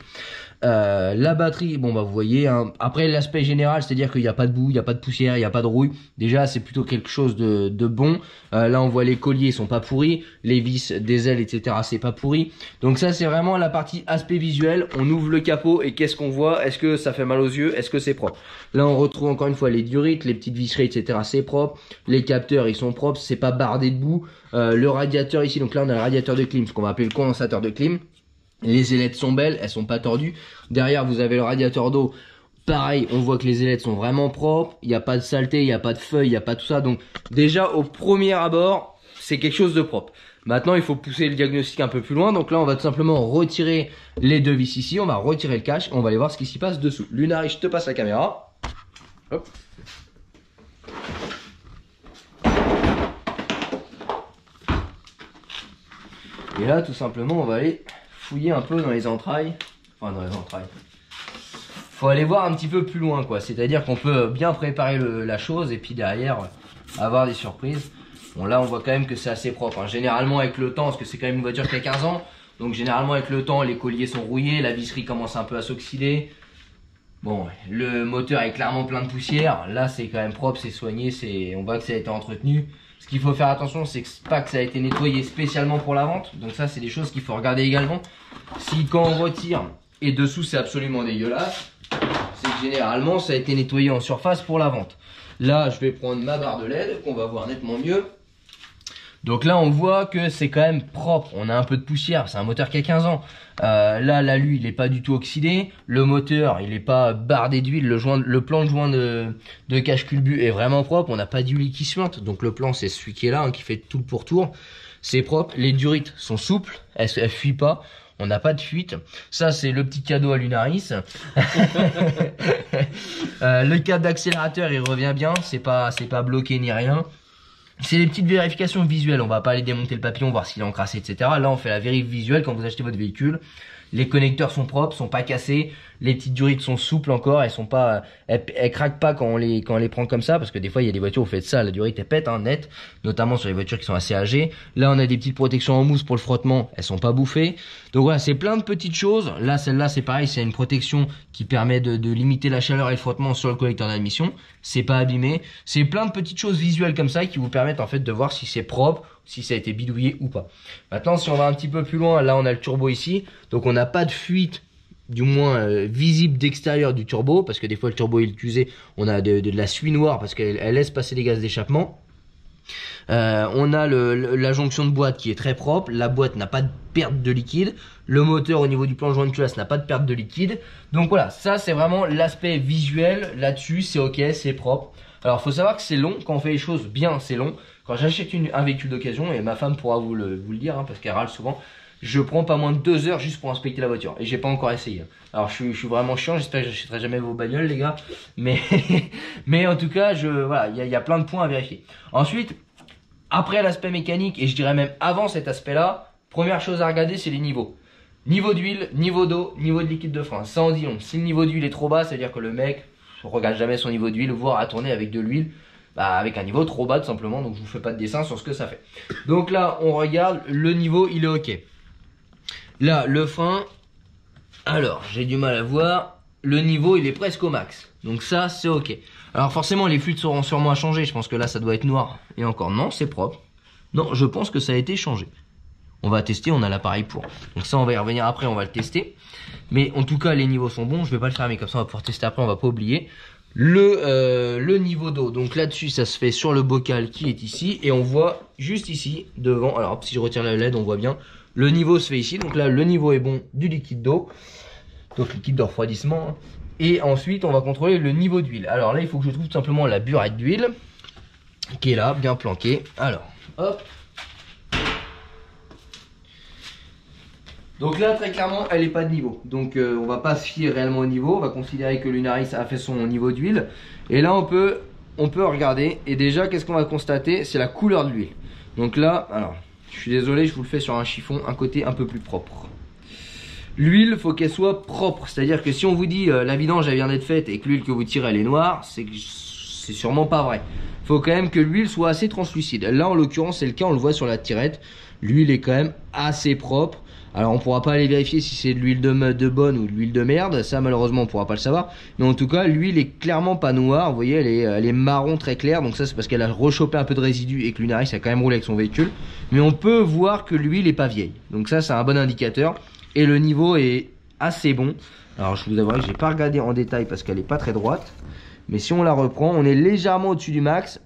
La batterie, bon bah vous voyez, hein, après l'aspect général, c'est-à-dire qu'il n'y a pas de boue, il n'y a pas de poussière, il n'y a pas de rouille. Déjà, c'est plutôt quelque chose de bon. Là, on voit les colliers, ils sont pas pourris, les vis des ailes, etc. c'est pas pourri. Donc ça, c'est vraiment la partie aspect visuel. On ouvre le capot et qu'est-ce qu'on voit? Est-ce que ça fait mal aux yeux? Est-ce que c'est propre? Là, on retrouve encore une fois les durites, les petites visseries, etc. c'est propre. Les capteurs, ils sont propres, c'est pas bardé de boue. Le radiateur ici, donc là, on a le radiateur de clim, ce qu'on va appeler le condensateur de clim. Les ailettes sont belles, elles sont pas tordues. Derrière, vous avez le radiateur d'eau. Pareil, on voit que les ailettes sont vraiment propres. Il n'y a pas de saleté, il n'y a pas de feuilles, il n'y a pas tout ça. Donc déjà, au premier abord, c'est quelque chose de propre. Maintenant, il faut pousser le diagnostic un peu plus loin. Donc là, on va tout simplement retirer les deux vis ici. On va retirer le cache. On va aller voir ce qui s'y passe dessous. Lunari, je te passe la caméra. Hop. Et là, tout simplement, on va aller fouiller un peu dans les entrailles. Enfin, dans les entrailles. Faut aller voir un petit peu plus loin, quoi. C'est-à-dire qu'on peut bien préparer la chose et puis derrière avoir des surprises. Bon, là, on voit quand même que c'est assez propre, hein. Généralement, avec le temps, parce que c'est quand même une voiture qui a 15 ans. Donc, généralement, avec le temps, les colliers sont rouillés, la visserie commence un peu à s'oxyder. Bon, le moteur est clairement plein de poussière. Là, c'est quand même propre, c'est soigné, on voit que ça a été entretenu. Ce qu'il faut faire attention, c'est pas que ça a été nettoyé spécialement pour la vente. Donc ça, c'est des choses qu'il faut regarder également. Si quand on retire et dessous, c'est absolument dégueulasse, c'est que généralement, ça a été nettoyé en surface pour la vente. Là, je vais prendre ma barre de LED, qu'on va voir nettement mieux. Donc là, on voit que c'est quand même propre. On a un peu de poussière. C'est un moteur qui a 15 ans. Là, l'alu, il n'est pas du tout oxydé. Le moteur, il n'est pas bardé d'huile. Le plan de joint de cache culbu est vraiment propre. On n'a pas d'huile qui suinte. Donc le plan, c'est celui qui est là, hein, qui fait tout le pourtour. C'est propre. Les durites sont souples. Elles fuient pas. On n'a pas de fuite. Ça, c'est le petit cadeau à Lunaris. Le câble d'accélérateur, il revient bien. C'est pas bloqué ni rien. C'est des petites vérifications visuelles, on va pas aller démonter le papillon, voir s'il est encrassé, etc. Là, on fait la vérif visuelle quand vous achetez votre véhicule. Les connecteurs sont propres, sont pas cassés. Les petites durites sont souples encore, elles craquent pas quand on les prend comme ça, parce que des fois il y a des voitures où vous faites ça, la durite elle pète, hein, net, notamment sur les voitures qui sont assez âgées. Là on a des petites protections en mousse pour le frottement, elles sont pas bouffées. Donc voilà, c'est plein de petites choses. Là, celle-là c'est pareil, c'est une protection qui permet de limiter la chaleur et le frottement sur le collecteur d'admission. C'est pas abîmé. C'est plein de petites choses visuelles comme ça qui vous permettent en fait de voir si c'est propre, si ça a été bidouillé ou pas. Maintenant, si on va un petit peu plus loin, là on a le turbo ici, donc on n'a pas de fuite, du moins visible d'extérieur du turbo, parce que des fois le turbo est usé, on a de la suie noire parce qu'elle laisse passer les gaz d'échappement. On a la jonction de boîte qui est très propre, la boîte n'a pas de perte de liquide, le moteur au niveau du plan de joint de culasse n'a pas de perte de liquide. Donc voilà, ça c'est vraiment l'aspect visuel, là-dessus c'est ok, c'est propre. Alors il faut savoir que c'est long, quand on fait les choses bien c'est long. Quand j'achète un véhicule d'occasion, et ma femme pourra vous le dire, hein, parce qu'elle râle souvent, je prends pas moins de 2 heures juste pour inspecter la voiture. Et j'ai pas encore essayé. Alors je suis vraiment chiant, j'espère que j'achèterai jamais vos bagnoles les gars. Mais en tout cas, voilà, il y a plein de points à vérifier. Ensuite, après l'aspect mécanique, et je dirais même avant cet aspect-là, première chose à regarder, c'est les niveaux. Niveau d'huile, niveau d'eau, niveau de liquide de frein. Ça en dit long. Si le niveau d'huile est trop bas, c'est-à-dire que le mec ne regarde jamais son niveau d'huile, voire à tourner avec de l'huile, avec un niveau trop bas tout simplement. Donc je vous fais pas de dessin sur ce que ça fait. Donc là, on regarde, le niveau, il est ok. Là, le frein, alors j'ai du mal à voir. Le niveau, il est presque au max. Donc ça, c'est ok. Alors forcément, les fluides seront sûrement à changer. Je pense que là, ça doit être noir. Et encore, non, c'est propre. Non, je pense que ça a été changé. On va tester, on a l'appareil pour. Donc ça, on va y revenir après, on va le tester. Mais en tout cas, les niveaux sont bons. Je vais pas le faire, mais comme ça, on va pouvoir tester après, on va pas oublier. Le niveau d'eau. Donc là-dessus, ça se fait sur le bocal qui est ici. Et on voit juste ici, devant. Alors, si je retire la LED, on voit bien. Le niveau se fait ici. Donc là, le niveau est bon du liquide d'eau. Donc liquide de refroidissement. Hein. Et ensuite, on va contrôler le niveau d'huile. Alors là, il faut que je trouve tout simplement la burette d'huile. Qui est là, bien planquée. Alors, hop. Donc là, très clairement, elle n'est pas de niveau. Donc on va pas se fier réellement au niveau. On va considérer que l'Unaris a fait son niveau d'huile. Et là, on peut regarder. Et déjà, qu'est-ce qu'on va constater? C'est la couleur de l'huile. Donc là, alors, je suis désolé, je vous le fais sur un chiffon, un côté un peu plus propre. L'huile, faut qu'elle soit propre. C'est-à-dire que si on vous dit la vidange, elle vient d'être faite et que l'huile que vous tirez, elle est noire, c'est sûrement pas vrai. Il faut quand même que l'huile soit assez translucide. Là, en l'occurrence, c'est le cas, on le voit sur la tirette. L'huile est quand même assez propre. Alors on pourra pas aller vérifier si c'est de l'huile de bonne ou de l'huile de merde, ça malheureusement on pourra pas le savoir. Mais en tout cas l'huile est clairement pas noire, vous voyez elle est marron très claire. Donc ça c'est parce qu'elle a rechopé un peu de résidus et que l'Unaris a quand même roulé avec son véhicule. Mais on peut voir que l'huile est pas vieille. Donc ça c'est un bon indicateur. Et le niveau est assez bon. Alors je vous avouerai que j'ai pas regardé en détail parce qu'elle est pas très droite. Mais si on la reprend, on est légèrement au-dessus du max.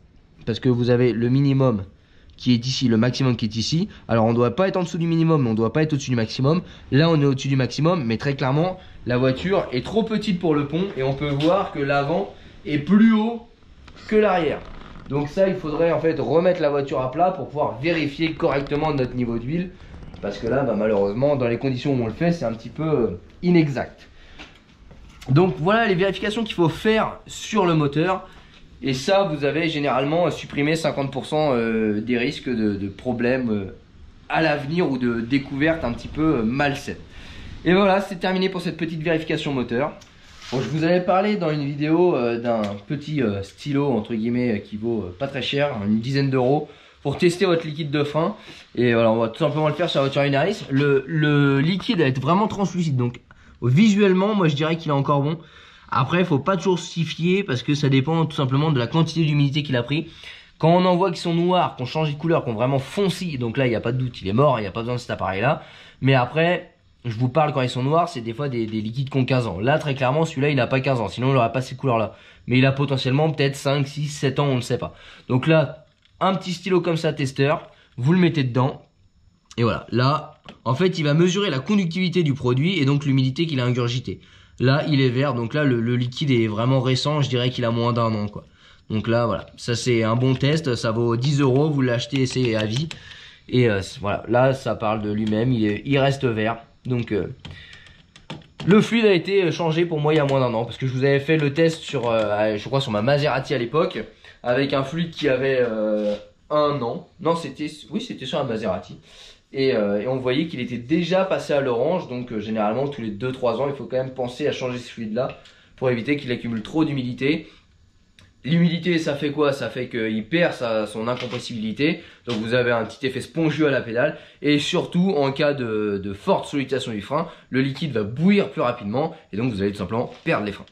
Parce que vous avez le minimum qui est ici, le maximum qui est ici. Alors on ne doit pas être en dessous du minimum, mais on ne doit pas être au-dessus du maximum. Là on est au-dessus du maximum, mais très clairement la voiture est trop petite pour le pont. Et on peut voir que l'avant est plus haut que l'arrière. Donc ça il faudrait en fait remettre la voiture à plat pour pouvoir vérifier correctement notre niveau d'huile. Parce que là malheureusement dans les conditions où on le fait c'est un petit peu inexact. Donc voilà les vérifications qu'il faut faire sur le moteur. Et ça, vous avez généralement supprimé 50% des risques de problèmes à l'avenir ou de découvertes un petit peu malsaines. Et voilà, c'est terminé pour cette petite vérification moteur. Bon, je vous avais parlé dans une vidéo d'un petit stylo, entre guillemets, qui vaut pas très cher, une dizaine d'euros, pour tester votre liquide de frein. Et voilà, on va tout simplement le faire sur la voiture Unaris. Le liquide va être vraiment translucide, donc visuellement, moi je dirais qu'il est encore bon. Après, il faut pas toujours s'y fier parce que ça dépend tout simplement de la quantité d'humidité qu'il a pris. Quand on en voit qui sont noirs, qu'on change de couleur, qu'on vraiment foncé, donc là il n'y a pas de doute, il est mort, il n'y a pas besoin de cet appareil là. Mais après, je vous parle quand ils sont noirs, c'est des fois des liquides qui ont 15 ans. Là très clairement celui-là il n'a pas 15 ans, sinon il n'aurait pas ces couleurs là. Mais il a potentiellement peut-être 5, 6, 7 ans, on ne sait pas. Donc là, un petit stylo comme ça testeur, vous le mettez dedans. Et voilà, là en fait il va mesurer la conductivité du produit et donc l'humidité qu'il a ingurgité. Là il est vert, donc là le liquide est vraiment récent, je dirais qu'il a moins d'un an quoi. Donc là voilà, ça c'est un bon test, ça vaut 10 euros, vous l'achetez, c'est à vie. Et voilà, là ça parle de lui-même, il reste vert. Donc le fluide a été changé pour moi il y a moins d'un an, parce que je vous avais fait le test sur, je crois sur ma Maserati à l'époque, avec un fluide qui avait un an. Non c'était sur la Maserati. Et on voyait qu'il était déjà passé à l'orange, donc généralement tous les 2-3 ans il faut quand même penser à changer ce fluide là pour éviter qu'il accumule trop d'humidité. L'humidité ça fait quoi? Ça fait qu'il perd son incompressibilité, donc vous avez un petit effet spongieux à la pédale, et surtout en cas de forte sollicitation du frein, le liquide va bouillir plus rapidement et donc vous allez tout simplement perdre les freins.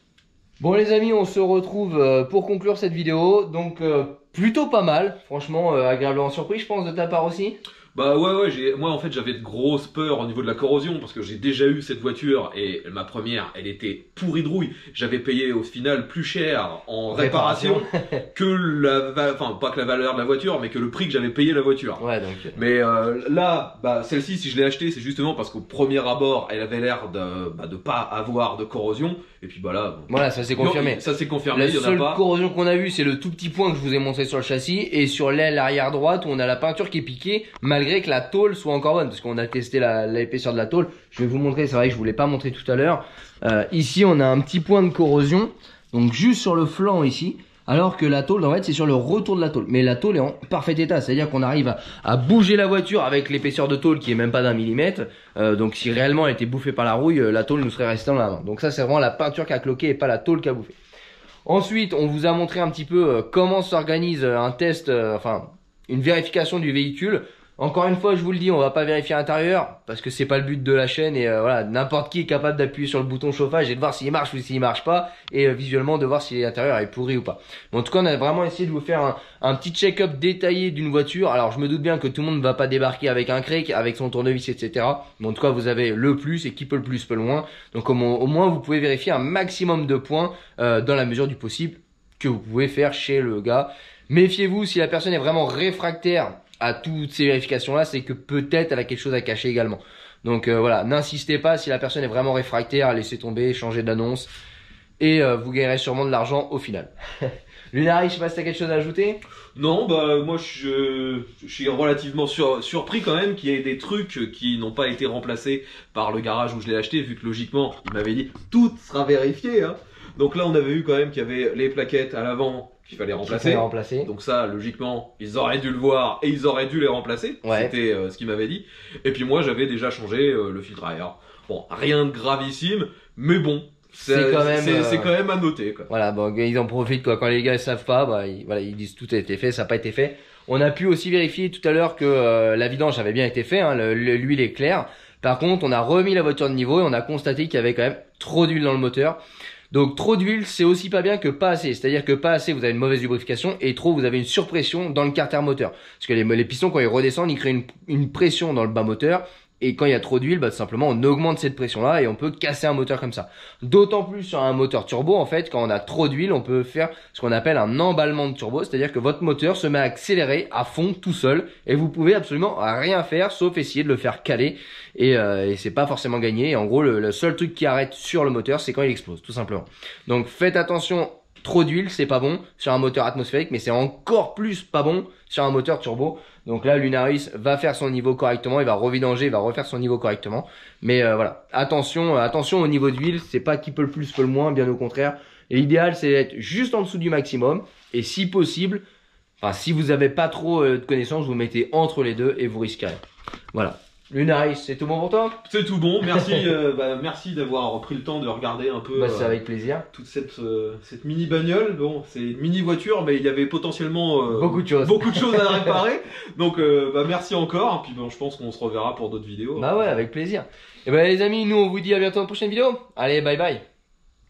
Bon les amis, on se retrouve pour conclure cette vidéo, donc plutôt pas mal, franchement agréablement surpris je pense de ta part aussi. Bah ouais, moi en fait j'avais de grosses peurs au niveau de la corrosion parce que j'ai déjà eu cette voiture et ma première elle était pourrie de rouille. J'avais payé au final plus cher en réparation que enfin pas que la valeur de la voiture mais que le prix que j'avais payé la voiture. Ouais donc. Mais là, celle-ci si je l'ai achetée c'est justement parce qu'au premier abord elle avait l'air de pas avoir de corrosion et puis bah là. Voilà ça s'est confirmé. Non, ça s'est confirmé. La seule corrosion qu'on a vue c'est le tout petit point que je vous ai montré sur le châssis et sur l'aile arrière droite où on a la peinture qui est piquée malgré que la tôle soit encore bonne parce qu'on a testé l'épaisseur de la tôle. Je vais vous montrer, c'est vrai que je vous l'ai pas montré tout à l'heure. Ici on a un petit point de corrosion, donc juste sur le flanc ici. Alors que la tôle, en fait, c'est sur le retour de la tôle. Mais la tôle est en parfait état. C'est-à-dire qu'on arrive à bouger la voiture avec l'épaisseur de tôle qui est même pas d'1 millimètre. Donc si réellement elle était bouffée par la rouille, la tôle nous serait restée dans la main. Donc ça, c'est vraiment la peinture qui a cloqué et pas la tôle qui a bouffé. Ensuite, on vous a montré un petit peu comment s'organise un test, enfin une vérification du véhicule. Encore une fois, je vous le dis, on va pas vérifier l'intérieur parce que c'est pas le but de la chaîne et voilà, n'importe qui est capable d'appuyer sur le bouton chauffage et de voir s'il marche ou s'il marche pas et visuellement de voir si l'intérieur est pourri ou pas. Mais en tout cas, on a vraiment essayé de vous faire un petit check-up détaillé d'une voiture. Alors, je me doute bien que tout le monde ne va pas débarquer avec un cric, avec son tournevis, etc. Mais en tout cas, vous avez le plus et qui peut le plus peut le moins. Donc, au moins, vous pouvez vérifier un maximum de points dans la mesure du possible que vous pouvez faire chez le gars. Méfiez-vous, si la personne est vraiment réfractaire à toutes ces vérifications là, c'est que peut-être elle a quelque chose à cacher également. Donc voilà, n'insistez pas, si la personne est vraiment réfractaire, laissez tomber, changez d'annonce et vous gagnerez sûrement de l'argent au final. Lunari, je sais pas si t'as quelque chose à ajouter. Non, bah moi je suis relativement surpris quand même qu'il y ait des trucs qui n'ont pas été remplacés par le garage où je l'ai acheté, vu que logiquement il m'avait dit tout sera vérifié, hein. Donc là on avait vu quand même qu'il y avait les plaquettes à l'avant qu'il fallait remplacer. Donc ça, logiquement, ils auraient dû le voir et ils auraient dû les remplacer. Ouais. C'était ce qu'il m'avait dit. Et puis moi, j'avais déjà changé le filtre à air. Bon, rien de gravissime, mais bon, c'est quand même à noter, quoi. Voilà, bon, ils en profitent, quoi. Quand les gars ne savent pas, bah, ils disent tout a été fait, ça n'a pas été fait. On a pu aussi vérifier tout à l'heure que la vidange avait bien été fait, hein, l'huile est claire. Par contre, on a remis la voiture de niveau et on a constaté qu'il y avait quand même trop d'huile dans le moteur. Donc trop d'huile, c'est aussi pas bien que pas assez. C'est-à-dire que pas assez, vous avez une mauvaise lubrification et trop, vous avez une surpression dans le carter moteur. Parce que les pistons, quand ils redescendent, ils créent une pression dans le bas moteur. Et quand il y a trop d'huile, bah, tout simplement, on augmente cette pression-là et on peut casser un moteur comme ça. D'autant plus sur un moteur turbo, en fait, quand on a trop d'huile, on peut faire ce qu'on appelle un emballement de turbo. C'est-à-dire que votre moteur se met à accélérer à fond tout seul et vous pouvez absolument rien faire sauf essayer de le faire caler. Et c'est pas forcément gagné. Et en gros, le seul truc qui arrête sur le moteur, c'est quand il explose, tout simplement. Donc faites attention. Trop d'huile, c'est pas bon sur un moteur atmosphérique, mais c'est encore plus pas bon sur un moteur turbo. Donc là, Lunaris va faire son niveau correctement, il va revidanger, il va refaire son niveau correctement. Mais voilà, attention au niveau d'huile, c'est pas qui peut le plus, peut le moins, bien au contraire. Et l'idéal, c'est d'être juste en dessous du maximum. Et si possible, enfin si vous n'avez pas trop de connaissances, vous mettez entre les deux et vous risquez rien. Voilà. Lunaris, c'est tout bon pour toi? C'est tout bon, merci, merci d'avoir pris le temps de regarder un peu c'est avec plaisir. Toute cette mini bagnole. Bon, c'est une mini voiture, mais il y avait potentiellement beaucoup de choses à réparer. Donc merci encore, puis bon, je pense qu'on se reverra pour d'autres vidéos. Bah ouais, avec plaisir. Et ben les amis, nous on vous dit à bientôt dans une prochaine vidéo. Allez, bye bye.